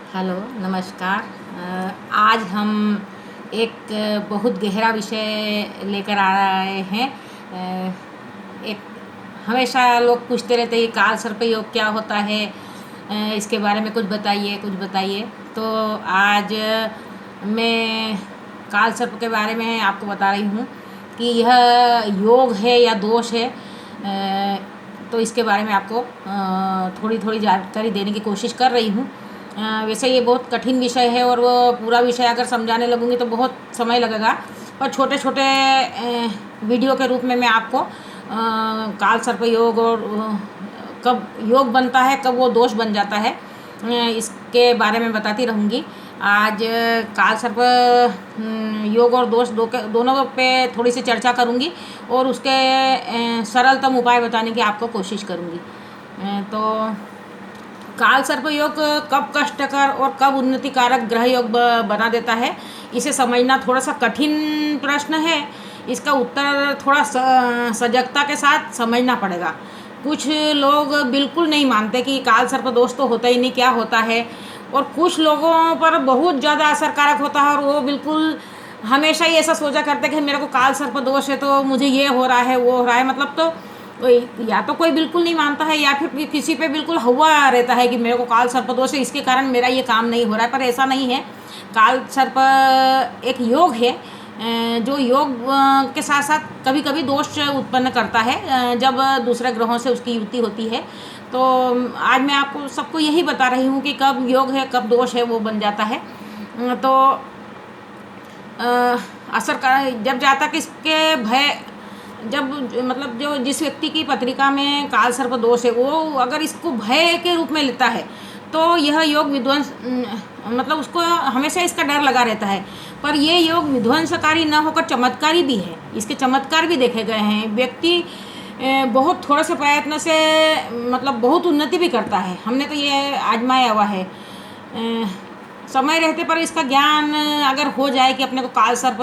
Hello, नमस्कार। आज हम एक बहुत गहरा विषय लेकर आ रहे हैं। एक हमेशा लोग पूछते रहते हैं काल सर्प योग क्या होता है, इसके बारे में कुछ बताइए। तो आज मैं काल सर्प के बारे में आपको बता रही हूँ कि यह योग है या दोष है। तो इसके बारे में आपको थोड़ी थोड़ी जानकारी देने की कोशिश कर रही हूँ। वैसे ये बहुत कठिन विषय है और वो पूरा विषय अगर समझाने लगूँगी तो बहुत समय लगेगा, पर छोटे छोटे वीडियो के रूप में मैं आपको काल सर्प योग और कब योग बनता है, कब वो दोष बन जाता है, इसके बारे में बताती रहूँगी। आज काल सर्प योग और दोष दोनों पे थोड़ी सी चर्चा करूँगी और उसके सरलतम उपाय बताने की आपको कोशिश करूँगी। तो काल सर्प योग कब कष्टकर और कब उन्नतिकारक ग्रह योग बना देता है, इसे समझना थोड़ा सा कठिन प्रश्न है। इसका उत्तर थोड़ा सजगता के साथ समझना पड़ेगा। कुछ लोग बिल्कुल नहीं मानते कि काल सर्प दोष तो होता ही नहीं, क्या होता है, और कुछ लोगों पर बहुत ज़्यादा असरकारक होता है और वो बिल्कुल हमेशा ही ऐसा सोचा करते हैं कि मेरे को काल सर्प दोष है तो मुझे ये हो रहा है, वो हो रहा है। मतलब तो या तो कोई बिल्कुल नहीं मानता है या फिर किसी पे बिल्कुल हुआ रहता है कि मेरे को काल सर्प दोष है, इसके कारण मेरा ये काम नहीं हो रहा है। पर ऐसा नहीं है। काल सर्प एक योग है जो योग के साथ साथ कभी कभी दोष उत्पन्न करता है जब दूसरे ग्रहों से उसकी युति होती है। तो आज मैं आपको सबको यही बता रही हूँ कि कब योग है कब दोष है वो बन जाता है। तो असर का जब जाता कि इसके भय जब मतलब जो जिस व्यक्ति की पत्रिका में काल सर्प दोष है वो अगर इसको भय के रूप में लेता है तो यह योग विध्वंस मतलब उसको हमेशा इसका डर लगा रहता है। पर ये योग विध्वंसकारी न होकर चमत्कारी भी है। इसके चमत्कार भी देखे गए हैं। व्यक्ति बहुत थोड़े से प्रयत्न से मतलब बहुत उन्नति भी करता है। हमने तो ये आजमाया हुआ है। समय रहते पर इसका ज्ञान अगर हो जाए कि अपने को काल सर्प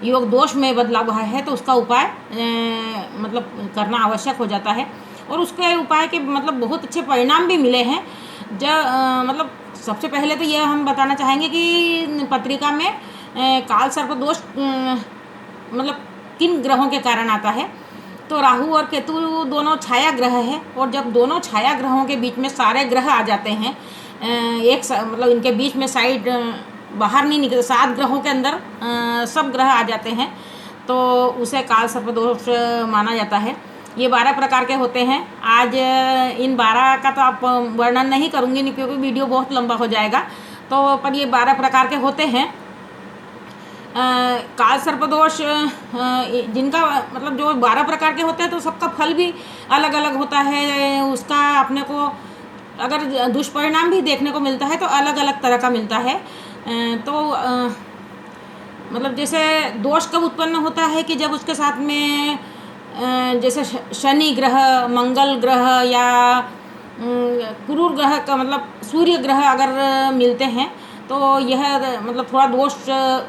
योग दोष में बदला हुआ है तो उसका उपाय मतलब करना आवश्यक हो जाता है। और उसके उपाय के मतलब बहुत अच्छे परिणाम भी मिले हैं। मतलब सबसे पहले तो यह हम बताना चाहेंगे कि पत्रिका में काल सर्प दोष मतलब किन ग्रहों के कारण आता है। तो राहु और केतु दोनों छाया ग्रह है और जब दोनों छाया ग्रहों के बीच में सारे ग्रह आ जाते हैं, मतलब इनके बीच में साइड बाहर नहीं निकल, 7 ग्रहों के अंदर सब ग्रह आ जाते हैं तो उसे काल सर्प दोष माना जाता है। ये 12 प्रकार के होते हैं। आज इन 12 का तो आप वर्णन नहीं करूँगी नहीं क्योंकि वीडियो बहुत लंबा हो जाएगा। तो पर ये 12 प्रकार के होते हैं। काल सर्प दोष जिनका मतलब जो 12 प्रकार के होते हैं तो सबका फल भी अलग अलग होता है। उसका अपने को अगर दुष्परिणाम भी देखने को मिलता है तो अलग अलग तरह का मिलता है। तो मतलब जैसे दोष कब उत्पन्न होता है कि जब उसके साथ में जैसे शनि ग्रह, मंगल ग्रह या क्रूर ग्रह का मतलब सूर्य ग्रह अगर मिलते हैं तो यह मतलब थोड़ा दोष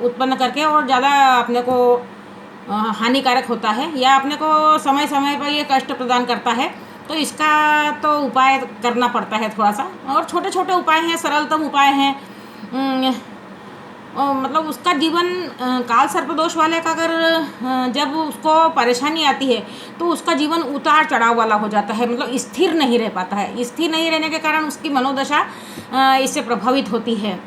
उत्पन्न करके और ज़्यादा अपने को हानिकारक होता है या अपने को समय समय पर ये कष्ट प्रदान करता है। तो इसका तो उपाय करना पड़ता है थोड़ा सा, और छोटे छोटे उपाय हैं, सरलतम उपाय हैं। मतलब उसका जीवन काल सर्प दोष वाले का अगर जब उसको परेशानी आती है तो उसका जीवन उतार चढ़ाव वाला हो जाता है। मतलब स्थिर नहीं रह पाता है। स्थिर नहीं रहने के कारण उसकी मनोदशा इससे प्रभावित होती है।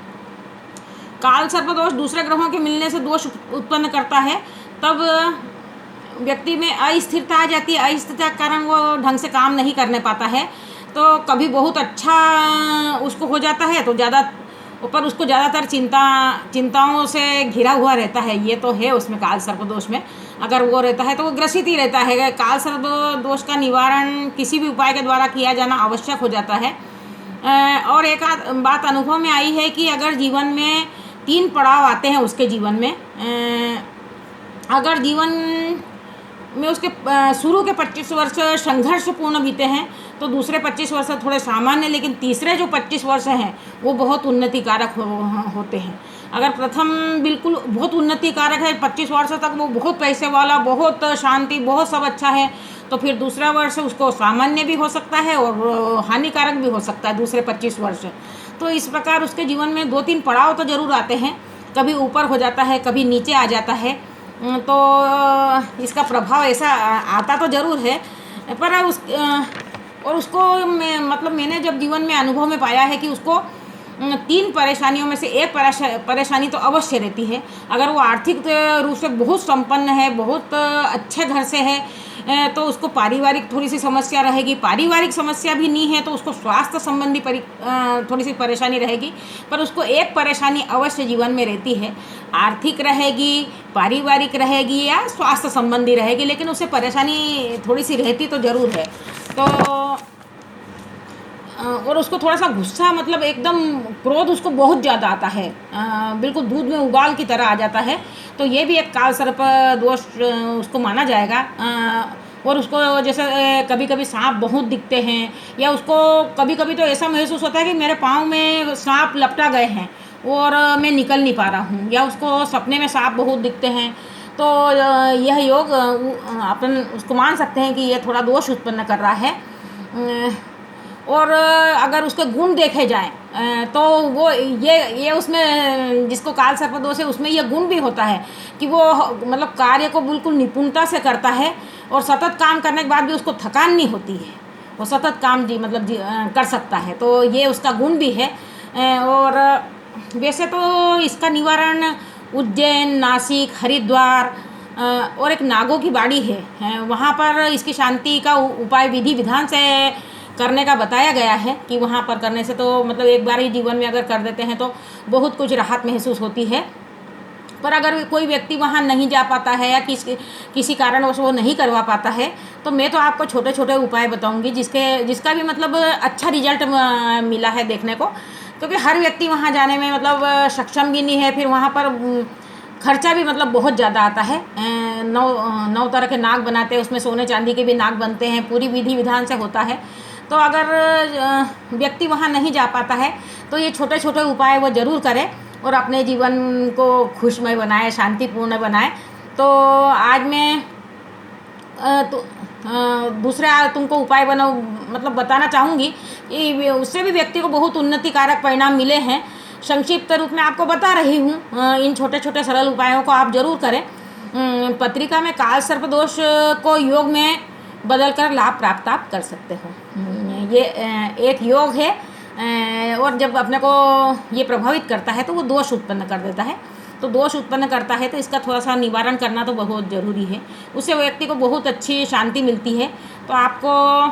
काल सर्प दोष दूसरे ग्रहों के मिलने से दोष उत्पन्न करता है, तब व्यक्ति में अस्थिरता आ जाती है। अस्थिरता के कारण वो ढंग से काम नहीं करने पाता है। तो कभी बहुत अच्छा उसको हो जाता है तो पर उसको ज़्यादातर चिंताओं से घिरा हुआ रहता है। ये तो है उसमें काल सर्प दोष में अगर वो रहता है तो वो ग्रसित ही रहता है। काल सर्प दोष का निवारण किसी भी उपाय के द्वारा किया जाना आवश्यक हो जाता है। और एक बात अनुभव में आई है कि अगर जीवन में 3 पड़ाव आते हैं उसके जीवन में, अगर जीवन में उसके शुरू के 25 वर्ष संघर्षपूर्ण बीते हैं तो दूसरे 25 वर्ष थोड़े सामान्य, लेकिन तीसरे जो 25 वर्ष हैं वो बहुत उन्नतिकारक होते हैं। अगर प्रथम बिल्कुल बहुत उन्नतिकारक है, 25 वर्ष तक वो बहुत पैसे वाला, बहुत शांति, बहुत सब अच्छा है, तो फिर दूसरा वर्ष उसको सामान्य भी हो सकता है और हानिकारक भी हो सकता है दूसरे 25 वर्ष। तो इस प्रकार उसके जीवन में 2-3 पड़ाव तो ज़रूर आते हैं, कभी ऊपर हो जाता है, कभी नीचे आ जाता है। तो इसका प्रभाव ऐसा आता तो ज़रूर है, पर और उसको मैंने जब जीवन में अनुभव में पाया है कि उसको 3 परेशानियों में से एक परेशानी तो अवश्य रहती है। अगर वो आर्थिक रूप से बहुत संपन्न है, बहुत अच्छे घर से है, तो उसको पारिवारिक थोड़ी सी समस्या रहेगी। पारिवारिक समस्या भी नहीं है तो उसको स्वास्थ्य संबंधी थोड़ी सी परेशानी रहेगी, पर उसको एक परेशानी अवश्य जीवन में रहती है। आर्थिक रहेगी, पारिवारिक रहेगी या स्वास्थ्य संबंधी रहेगी, लेकिन उससे परेशानी थोड़ी सी रहती तो ज़रूर है। तो और उसको थोड़ा सा गुस्सा, मतलब एकदम क्रोध उसको बहुत ज़्यादा आता है, बिल्कुल दूध में उबाल की तरह आ जाता है। तो ये भी एक काल सर्प दोष उसको माना जाएगा। और उसको जैसे कभी कभी सांप बहुत दिखते हैं, या उसको कभी कभी तो ऐसा महसूस होता है कि मेरे पाँव में सांप लपटा गए हैं और मैं निकल नहीं पा रहा हूँ, या उसको सपने में सांप बहुत दिखते हैं। तो यह योग अपन उसको मान सकते हैं कि ये थोड़ा दोष उत्पन्न कर रहा है। और अगर उसके गुण देखे जाएं तो वो ये उसमें जिसको काल सर्प दोष है उसमें ये गुण भी होता है कि वो मतलब कार्य को बिल्कुल निपुणता से करता है, और सतत काम करने के बाद भी उसको थकान नहीं होती है, वो सतत काम कर सकता है। तो ये उसका गुण भी है। और वैसे तो इसका निवारण उज्जैन, नासिक, हरिद्वार और एक नागों की बाड़ी है, वहाँ पर इसकी शांति का उपाय विधि विधान से करने का बताया गया है कि वहाँ पर करने से तो मतलब एक बार ही जीवन में अगर कर देते हैं तो बहुत कुछ राहत महसूस होती है। पर अगर कोई व्यक्ति वहाँ नहीं जा पाता है या किसी कारणवश वो नहीं करवा पाता है, तो मैं तो आपको छोटे छोटे उपाय बताऊंगी जिसका भी मतलब अच्छा रिजल्ट मिला है देखने को। क्योंकि हर व्यक्ति वहाँ जाने में मतलब सक्षम भी नहीं है, फिर वहाँ पर खर्चा भी मतलब बहुत ज़्यादा आता है। 9 तरह के नाग बनाते हैं, उसमें सोने चांदी के भी नाग बनते हैं, पूरी विधि विधान से होता है। तो अगर व्यक्ति वहाँ नहीं जा पाता है तो ये छोटे छोटे उपाय वो ज़रूर करें और अपने जीवन को खुशमय बनाए, शांतिपूर्ण बनाए। तो आज मैं दूसरा तुमको उपाय बताना चाहूँगी कि उससे भी व्यक्ति को बहुत उन्नतिकारक परिणाम मिले हैं। संक्षिप्त रूप में आपको बता रही हूँ, इन छोटे छोटे सरल उपायों को आप ज़रूर करें। पत्रिका में काल सर्प दोष को योग में बदलकर लाभ प्राप्त आप कर सकते हो। ये एक योग है, और जब अपने को ये प्रभावित करता है तो वो दोष उत्पन्न कर देता है। तो दोष उत्पन्न करता है तो इसका थोड़ा सा निवारण करना तो बहुत ज़रूरी है, उससे व्यक्ति को बहुत अच्छी शांति मिलती है। तो आपको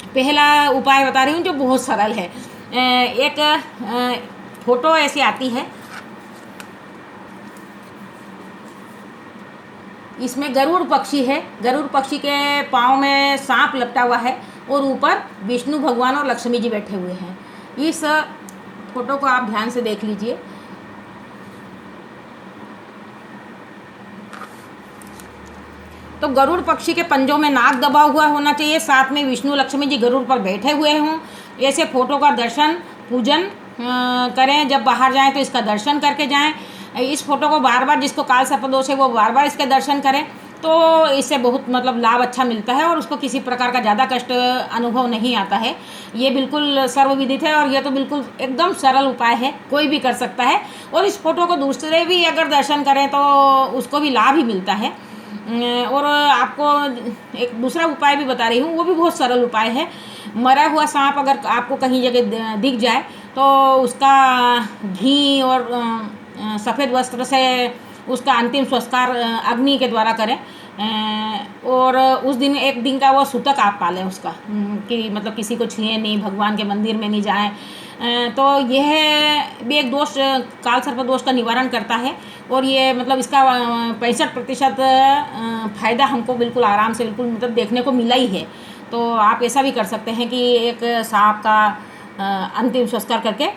पहला उपाय बता रही हूँ जो बहुत सरल है। एक फोटो ऐसी आती है, इसमें गरुड़ पक्षी है, गरुड़ पक्षी के पाँव में सांप लपटा हुआ है और ऊपर विष्णु भगवान और लक्ष्मी जी बैठे हुए हैं। इस फोटो को आप ध्यान से देख लीजिए। तो गरुड़ पक्षी के पंजों में नाग दबा हुआ होना चाहिए, साथ में विष्णु लक्ष्मी जी गरुड़ पर बैठे हुए हों। ऐसे फोटो का दर्शन पूजन करें, जब बाहर जाएं तो इसका दर्शन करके जाएं। इस फोटो को बार बार, जिसको काल सर्प दोष है वो बार बार इसके दर्शन करें, तो इससे बहुत मतलब लाभ अच्छा मिलता है और उसको किसी प्रकार का ज़्यादा कष्ट अनुभव नहीं आता है। ये बिल्कुल सर्वविदित है और ये तो बिल्कुल एकदम सरल उपाय है, कोई भी कर सकता है। और इस फोटो को दूसरे भी अगर दर्शन करें तो उसको भी लाभ ही मिलता है। और आपको एक दूसरा उपाय भी बता रही हूँ, वो भी बहुत सरल उपाय है। मरा हुआ सांप अगर आपको कहीं जगह दिख जाए तो उसका घी और सफ़ेद वस्त्र से उसका अंतिम संस्कार अग्नि के द्वारा करें। और उस दिन एक दिन का वो सूतक आप पालें उसका, कि मतलब किसी को छुए नहीं, भगवान के मंदिर में नहीं जाएं। तो यह भी एक दोष, काल सर्प दोष का निवारण करता है। और ये मतलब इसका 65% फ़ायदा हमको बिल्कुल आराम से बिल्कुल मतलब देखने को मिला ही है। तो आप ऐसा भी कर सकते हैं कि एक सांप का अंतिम संस्कार करके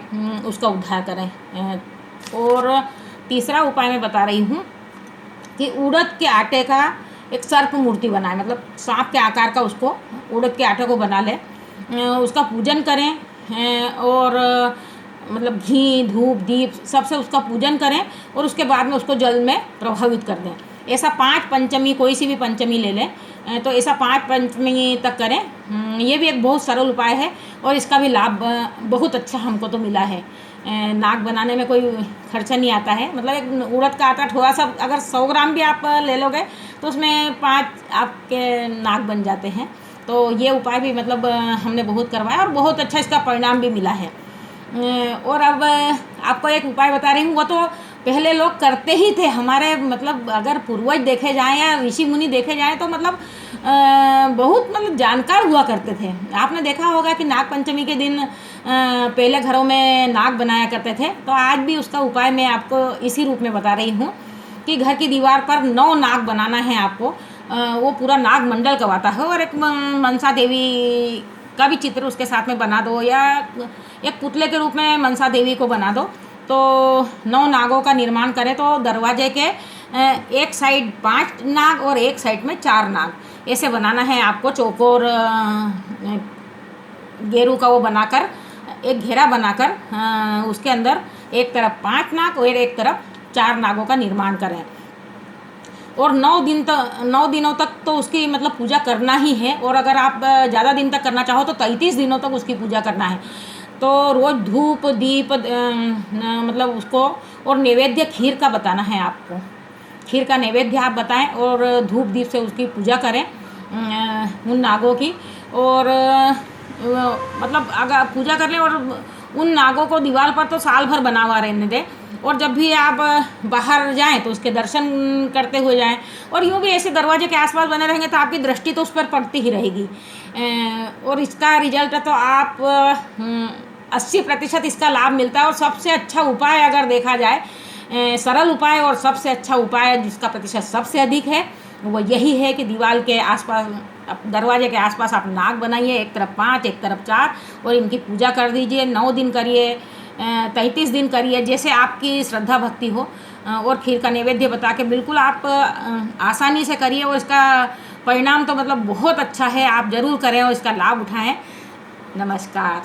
उसका उद्धार करें। और तीसरा उपाय मैं बता रही हूँ कि उड़द के आटे का एक सर्प मूर्ति बनाए, मतलब सांप के आकार का उसको उड़द के आटे को बना लें, उसका पूजन करें और मतलब घी धूप दीप सबसे उसका पूजन करें और उसके बाद में उसको जल में प्रभावित कर दें। ऐसा 5 पंचमी, कोई सी भी पंचमी ले लें, तो ऐसा 5 पंचमी तक करें। ये भी एक बहुत सरल उपाय है और इसका भी लाभ बहुत अच्छा हमको तो मिला है। नाक बनाने में कोई खर्चा नहीं आता है, मतलब एक उड़द का आटा थोड़ा सा, अगर 100 ग्राम भी आप ले लोगे तो उसमें 5 आपके नाक बन जाते हैं। तो ये उपाय भी मतलब हमने बहुत करवाया और बहुत अच्छा इसका परिणाम भी मिला है। और अब आपको एक उपाय बता रही हूँ, वो तो पहले लोग करते ही थे हमारे, मतलब अगर पूर्वज देखे जाएं या ऋषि मुनि देखे जाएं तो मतलब बहुत मतलब जानकार हुआ करते थे। आपने देखा होगा कि नाग पंचमी के दिन पहले घरों में नाग बनाया करते थे। तो आज भी उसका उपाय मैं आपको इसी रूप में बता रही हूँ कि घर की दीवार पर 9 नाग बनाना है आपको। वो पूरा नाग मंडल करवाता है और एक मनसा देवी का भी चित्र उसके साथ में बना दो, या एक पुतले के रूप में मनसा देवी को बना दो। तो 9 नागों का निर्माण करें तो दरवाजे के एक साइड 5 नाग और एक साइड में 4 नाग ऐसे बनाना है आपको। चौकोर गेरू का वो बनाकर एक घेरा बनाकर उसके अंदर एक तरफ 5 नाग और एक तरफ 4 नागों का निर्माण करें। और 9 दिनों तक तो उसकी मतलब पूजा करना ही है। और अगर आप ज़्यादा दिन तक करना चाहो तो 33 दिनों तक उसकी पूजा करना है। तो रोज़ धूप दीप मतलब उसको, और नैवेद्य खीर का बताना है आपको। खीर का नैवेद्य आप बताएं और धूप दीप से उसकी पूजा करें उन नागों की। और मतलब अगर पूजा कर लें और उन नागों को दीवार पर तो साल भर बना हुआ रहने दें। और जब भी आप बाहर जाएं तो उसके दर्शन करते हुए जाएं। और यूँ भी ऐसे दरवाजे के आसपास बने रहेंगे तो आपकी दृष्टि तो उस पर पड़ती ही रहेगी। और इसका रिजल्ट तो आप 80% इसका लाभ मिलता है। और सबसे अच्छा उपाय अगर देखा जाए, सरल उपाय और सबसे अच्छा उपाय जिसका प्रतिशत सबसे अधिक है वो यही है कि दीवार के आसपास, दरवाजे के आसपास आप नाग बनाइए, एक तरफ 5 एक तरफ 4, और इनकी पूजा कर दीजिए। 9 दिन करिए, 33 दिन करिए, जैसे आपकी श्रद्धा भक्ति हो। और खीर का नैवेद्य बता के बिल्कुल आप आसानी से करिए और इसका परिणाम तो मतलब बहुत अच्छा है। आप ज़रूर करें और इसका लाभ उठाएं। नमस्कार।